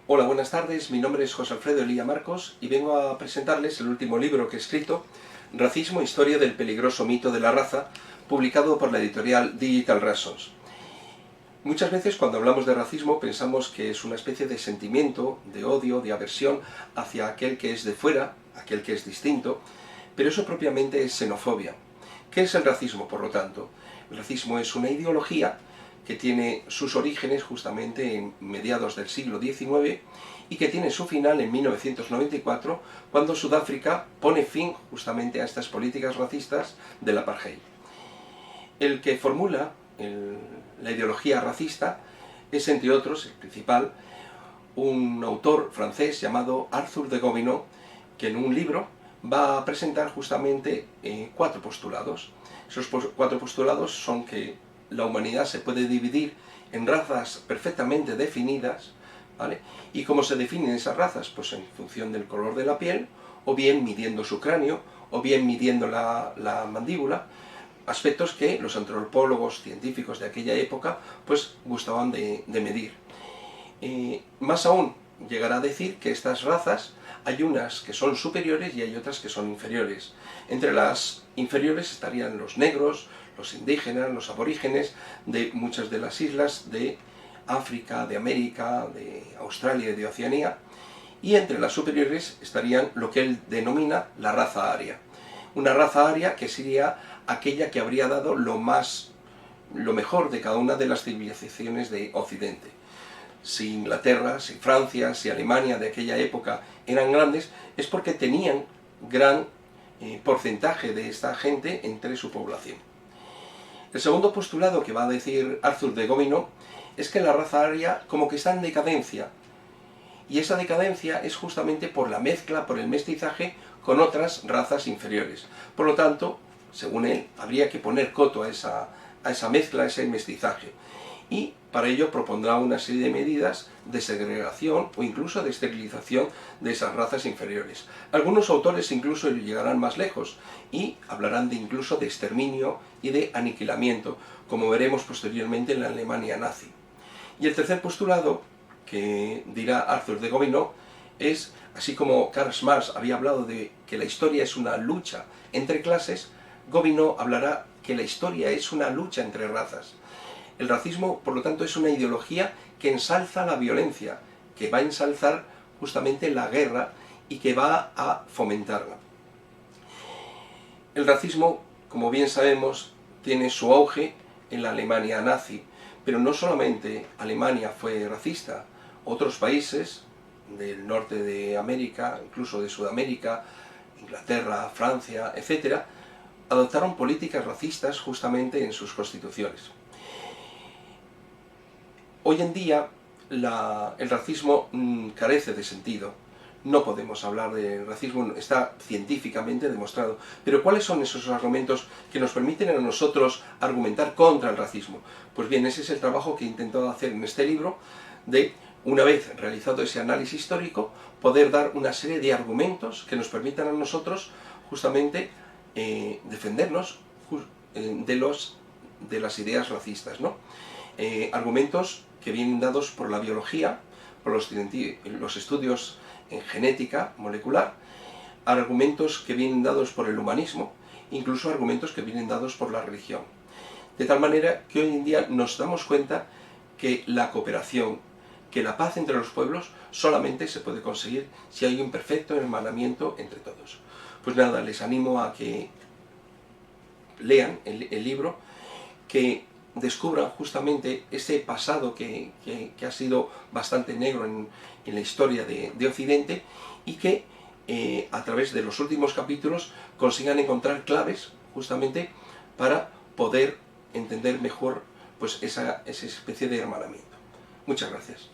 Hola, buenas tardes, mi nombre es José Alfredo Elía Marcos y vengo a presentarles el último libro que he escrito, Racismo, Historia del peligroso mito de la raza, publicado por la editorial Digital Reasons. Muchas veces cuando hablamos de racismo pensamos que es una especie de sentimiento, de odio, de aversión hacia aquel que es de fuera, aquel que es distinto, pero eso propiamente es xenofobia. ¿Qué es el racismo, por lo tanto? El racismo es una ideología que tiene sus orígenes justamente en mediados del siglo XIX y que tiene su final en 1994, cuando Sudáfrica pone fin justamente a estas políticas racistas del apartheid. El que formula la ideología racista es, entre otros, el principal, un autor francés llamado Arthur de Gobineau, que en un libro va a presentar justamente 4 postulados. Esos 4 postulados son que la humanidad se puede dividir en razas perfectamente definidas, ¿vale? ¿Y cómo se definen esas razas? Pues en función del color de la piel, o bien midiendo su cráneo, o bien midiendo la mandíbula, aspectos que los antropólogos científicos de aquella época pues gustaban de medir. Más aún, llegará a decir que estas razas hay unas que son superiores y hay otras que son inferiores. Entre las inferiores estarían los negros, los indígenas, los aborígenes de muchas de las islas de África, de América, de Australia y de Oceanía, y entre las superiores estarían lo que él denomina la raza aria. Una raza aria que sería aquella que habría dado lo mejor de cada una de las civilizaciones de Occidente. Si Inglaterra, si Francia, si Alemania de aquella época eran grandes, es porque tenían gran porcentaje de esta gente entre su población. El segundo postulado que va a decir Arthur de Gobineau es que la raza aria como que está en decadencia, y esa decadencia es justamente por la mezcla, por el mestizaje con otras razas inferiores. Por lo tanto, según él, habría que poner coto a esa mezcla, a ese mestizaje. Y para ello propondrá una serie de medidas de segregación o incluso de esterilización de esas razas inferiores. Algunos autores incluso llegarán más lejos y hablarán incluso de exterminio y de aniquilamiento, como veremos posteriormente en la Alemania nazi. Y el tercer postulado que dirá Arthur de Gobineau es, así como Karl Marx había hablado de que la historia es una lucha entre clases, Gobineau hablará que la historia es una lucha entre razas. El racismo, por lo tanto, es una ideología que ensalza la violencia, que va a ensalzar justamente la guerra y que va a fomentarla. El racismo, como bien sabemos, tiene su auge en la Alemania nazi, pero no solamente Alemania fue racista, otros países del norte de América, incluso de Sudamérica, Inglaterra, Francia, etc., adoptaron políticas racistas justamente en sus constituciones. Hoy en día el racismo carece de sentido. No podemos hablar de racismo, está científicamente demostrado. Pero ¿cuáles son esos argumentos que nos permiten a nosotros argumentar contra el racismo? Pues bien, ese es el trabajo que he intentado hacer en este libro, de, una vez realizado ese análisis histórico, poder dar una serie de argumentos que nos permitan a nosotros justamente defendernos de las ideas racistas, ¿no? Argumentos que vienen dados por la biología, por los estudios en genética molecular, argumentos que vienen dados por el humanismo, incluso argumentos que vienen dados por la religión. De tal manera que hoy en día nos damos cuenta que la cooperación, que la paz entre los pueblos solamente se puede conseguir si hay un perfecto hermanamiento entre todos. Pues nada, les animo a que lean el libro, que descubran justamente ese pasado que ha sido bastante negro en la historia de Occidente, y que a través de los últimos capítulos consigan encontrar claves justamente para poder entender mejor pues esa especie de hermanamiento. Muchas gracias.